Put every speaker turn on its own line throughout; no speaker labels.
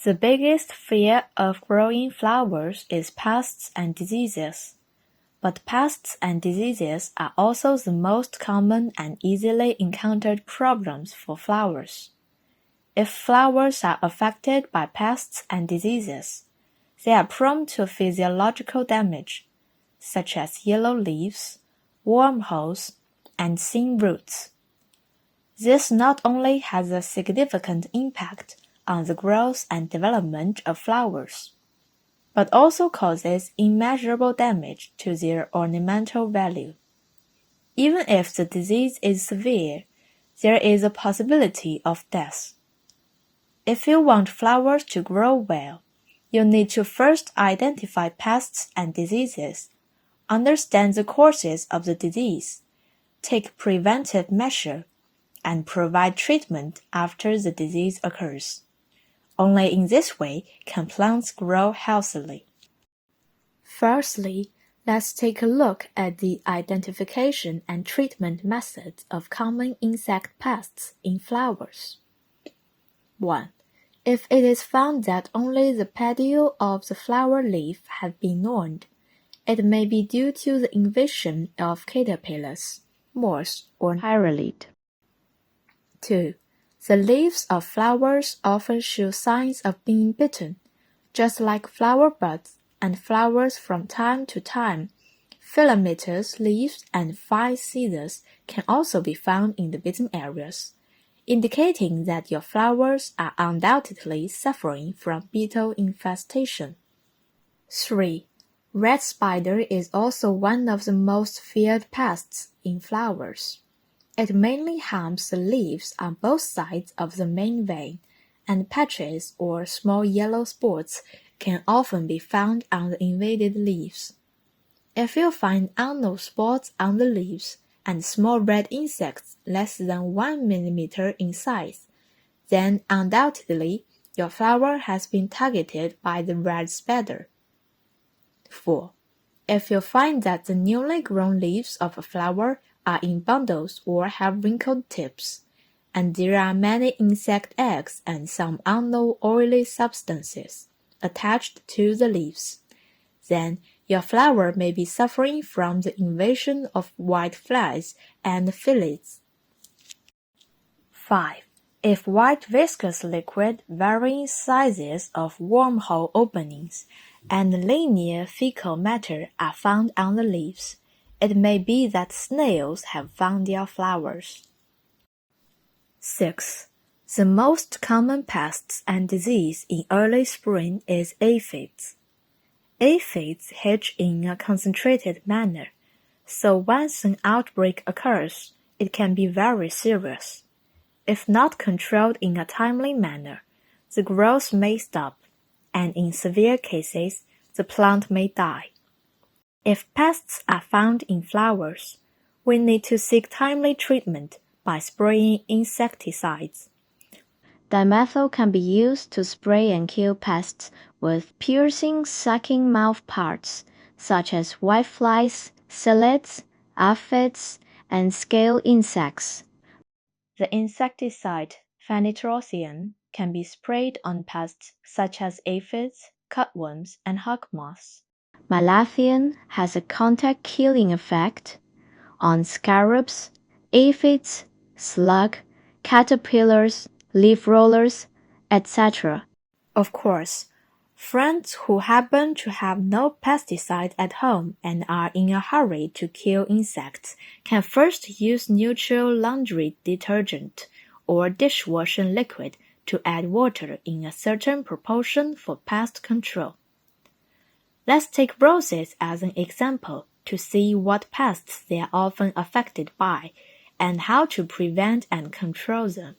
The biggest fear of growing flowers is pests and diseases. But pests and diseases are also the most common and easily encountered problems for flowers. If flowers are affected by pests and diseases, they are prone to physiological damage, such as yellow leaves, wormholes, and thin roots. This not only has a significant impact on the growth and development of flowers, but also causes immeasurable damage to their ornamental value. Even if the disease is severe, there is a possibility of death. If you want flowers to grow well, you need to first identify pests and diseases, understand the causes of the disease, take preventive measures, and provide treatment after the disease occurs. Only in this way can plants grow healthily. Firstly, let's take a look at the identification and treatment methods of common insect pests in flowers. 1. If it is found that only the petiole of the flower leaf has been gnawed, it may be due to the invasion of caterpillars, moths, or hieralid. 2. The leaves of flowers often show signs of being bitten, just like flower buds and flowers from time to time. Filamentous leaves and fine scissors can also be found in the bitten areas, indicating that your flowers are undoubtedly suffering from beetle infestation. 3. Red spider is also one of the most feared pests in flowers. It mainly harms the leaves on both sides of the main vein, and patches or small yellow spots can often be found on the invaded leaves. If you find unknown spots on the leaves and small red insects less than 1 mm in size, then undoubtedly your flower has been targeted by the red spider. 4. If you find that the newly grown leaves of a flower are in bundles or have wrinkled tips, and there are many insect eggs and some unknown oily substances attached to the leaves, then your flower may be suffering from the invasion of white flies and phyllids. 5. If white viscous liquid varying sizes of wormhole openings and linear fecal matter are found on the leaves, it may be that snails have found your flowers. 6. The most common pests and disease in early spring is aphids. Aphids hatch in a concentrated manner, so once an outbreak occurs, it can be very serious. If not controlled in a timely manner, the growth may stop, and in severe cases, the plant may die. If pests are found in flowers, we need to seek timely treatment by spraying insecticides.
Dimethyl can be used to spray and kill pests with piercing, sucking mouth parts, such as whiteflies, psyllids, aphids, and scale insects.
The insecticide phentrocyan can be sprayed on pests such as aphids, cutworms, and hawk moths.
Malathion has a contact killing effect on scarabs, aphids, slug, caterpillars, leaf rollers, etc.
Of course, friends who happen to have no pesticide at home and are in a hurry to kill insects can first use neutral laundry detergent or dishwashing liquid to add water in a certain proportion for pest control. Let's take roses as an example to see what pests they are often affected by and how to prevent and control them.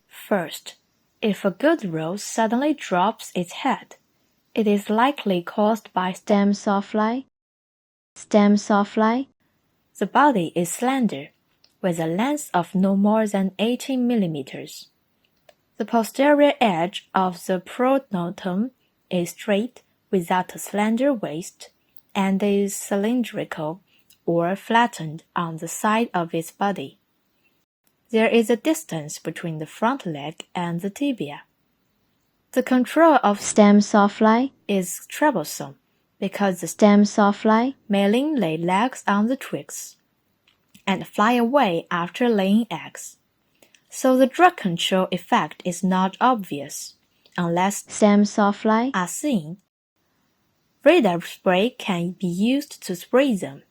First, if a good rose suddenly drops its head, it is likely caused by
stem sawfly.
The body is slender, with a length of no more than 18 mm. The posterior edge of the pronotum is straight without a slender waist and is cylindrical or flattened on the side of its body. There is a distance between the front leg and the tibia. The control of
stem sawfly
is troublesome because the
stem sawfly
may lay eggs on the twigs and fly away after laying eggs. So the drug control effect is not obvious unless
stem sawfly
are seen. Radar spray can be used to spray them.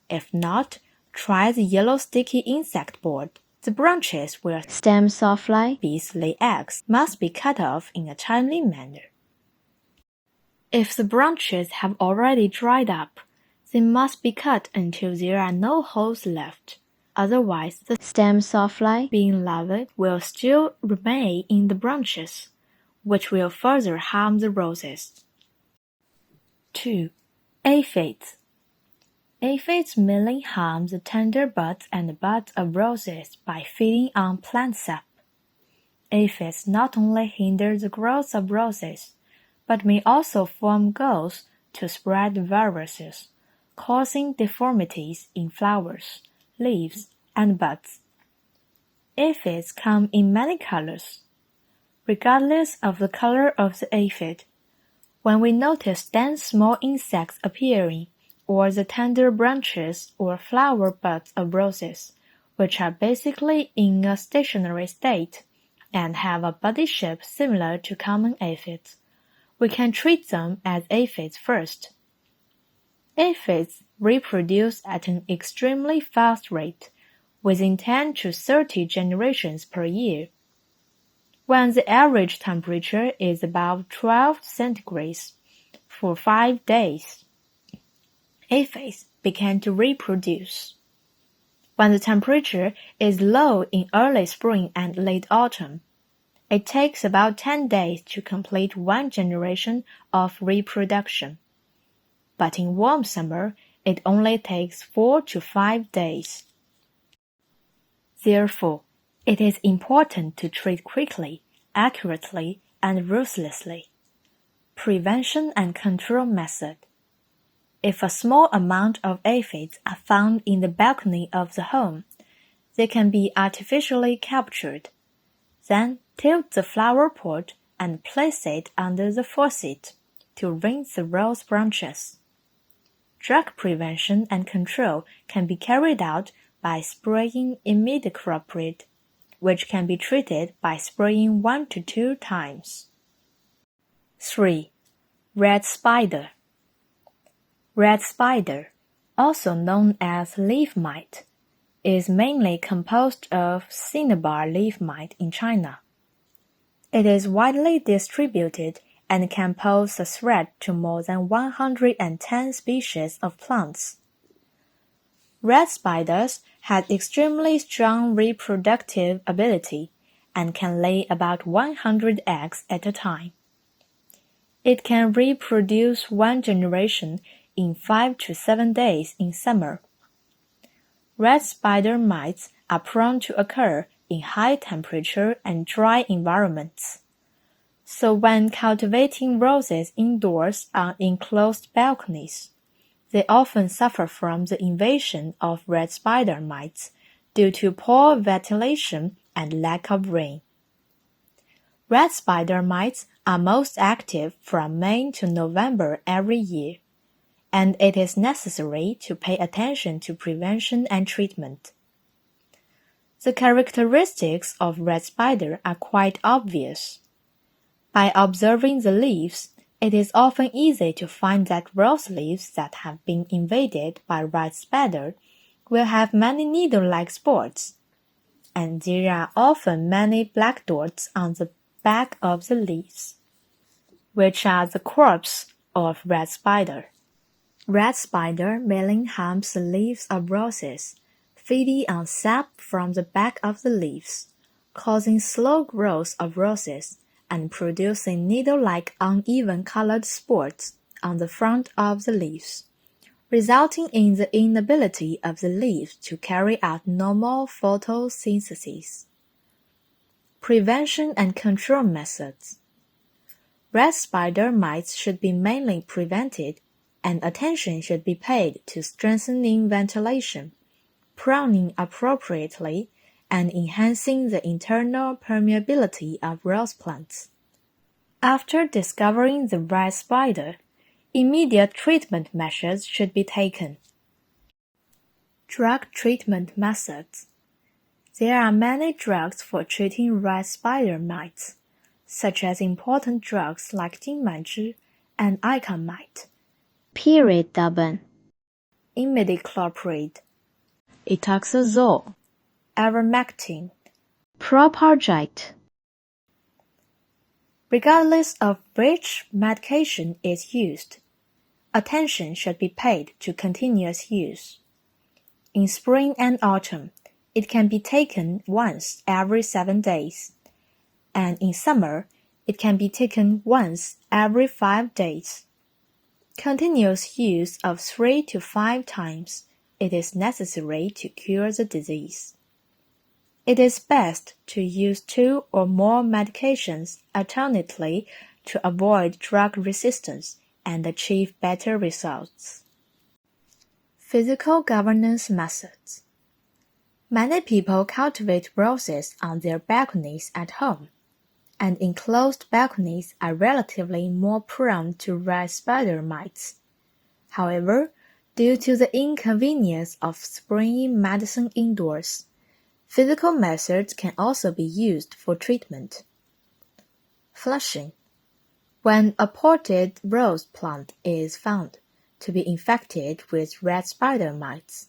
If not, try the yellow sticky insect board. The branches where
stem sawfly
bees lay eggs must be cut off in a timely manner. If the branches have already dried up, they must be cut until there are no holes left. Otherwise, the
stem sawfly
being larvae will still remain in the branches, which will further harm the roses. 2. Aphids. Aphids mainly harm the tender buds and buds of roses by feeding on plant sap. Aphids not only hinder the growth of roses, but may also form galls to spread viruses, causing deformities in flowers, leaves, and buds. Aphids come in many colors. Regardless of the color of the aphid, when we notice dense small insects appearing, or the tender branches or flower buds of roses, which are basically in a stationary state and have a body shape similar to common aphids, we can treat them as aphids first. Aphids reproduce at an extremely fast rate, within 10 to 30 generations per year. When the average temperature is above 12 centigrades for 5 days, aphids begin to reproduce. When the temperature is low in early spring and late autumn, it takes about 10 days to complete one generation of reproduction. But in warm summer, it only takes 4 to 5 days. Therefore, it is important to treat quickly, accurately, and ruthlessly. Prevention and control method. If a small amount of aphids are found in the balcony of the home, they can be artificially captured. Then tilt the flower pot and place it under the faucet to rinse the rose branches. Drug prevention and control can be carried out by spraying imidacloprid, which can be treated by spraying 1 to 2 times. 3. Red spider. Red spider, also known as leaf mite, is mainly composed of cinnabar leaf mite in China. It is widely distributed and can pose a threat to more than 110 species of plants. Red spiders have extremely strong reproductive ability and can lay about 100 eggs at a time. It can reproduce one generation in 5 to 7 days in summer. Red spider mites are prone to occur in high temperature and dry environments. So when cultivating roses indoors on enclosed balconies, they often suffer from the invasion of red spider mites due to poor ventilation and lack of rain. Red spider mites are most active from May to November every year, and it is necessary to pay attention to prevention and treatment. The characteristics of red spider are quite obvious. By observing the leaves, it is often easy to find that rose leaves that have been invaded by red spider will have many needle-like spots, and there are often many black dots on the back of the leaves, which are the corpse of red spider. Red spider mainly harms the leaves of roses, feeding on sap from the back of the leaves, causing slow growth of roses and producing needle-like uneven colored spots on the front of the leaves, resulting in the inability of the leaves to carry out normal photosynthesis. Prevention and control methods. Red spider mites should be mainly prevented, and attention should be paid to strengthening ventilation, pruning appropriately, and enhancing the internal permeability of rose plants. After discovering the rat spider, immediate treatment measures should be taken. Drug treatment methods. There are many drugs for treating rat spider mites, such as important drugs like 金满枝 and icamite,
Piridaben,
imidacloprid,
etoxazole,
ivermectin.
propargite.
Regardless of which medication is used, attention should be paid to continuous use. In spring and autumn, it can be taken once every 7 days, and in summer, it can be taken once every 5 days. Continuous use of 3 to 5 times it is necessary to cure the disease. It is best to use 2 or more medications alternately to avoid drug resistance and achieve better results. Physical governance methods. Many people cultivate roses on their balconies at home, and enclosed balconies are relatively more prone to rat spider mites. However, due to the inconvenience of spraying medicine indoors, physical methods can also be used for treatment. Flushing. When a potted rose plant is found to be infected with rat spider mites,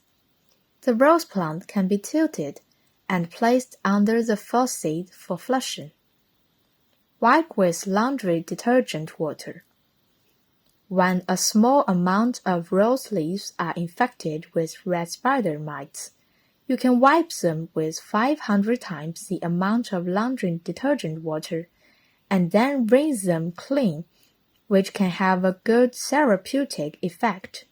the rose plant can be tilted and placed under the faucet for flushing. Wipe with laundry detergent water. When a small amount of rose leaves are infected with rat spider mites, you can wipe them with 500 times the amount of laundry detergent water and then rinse them clean, which can have a good therapeutic effect.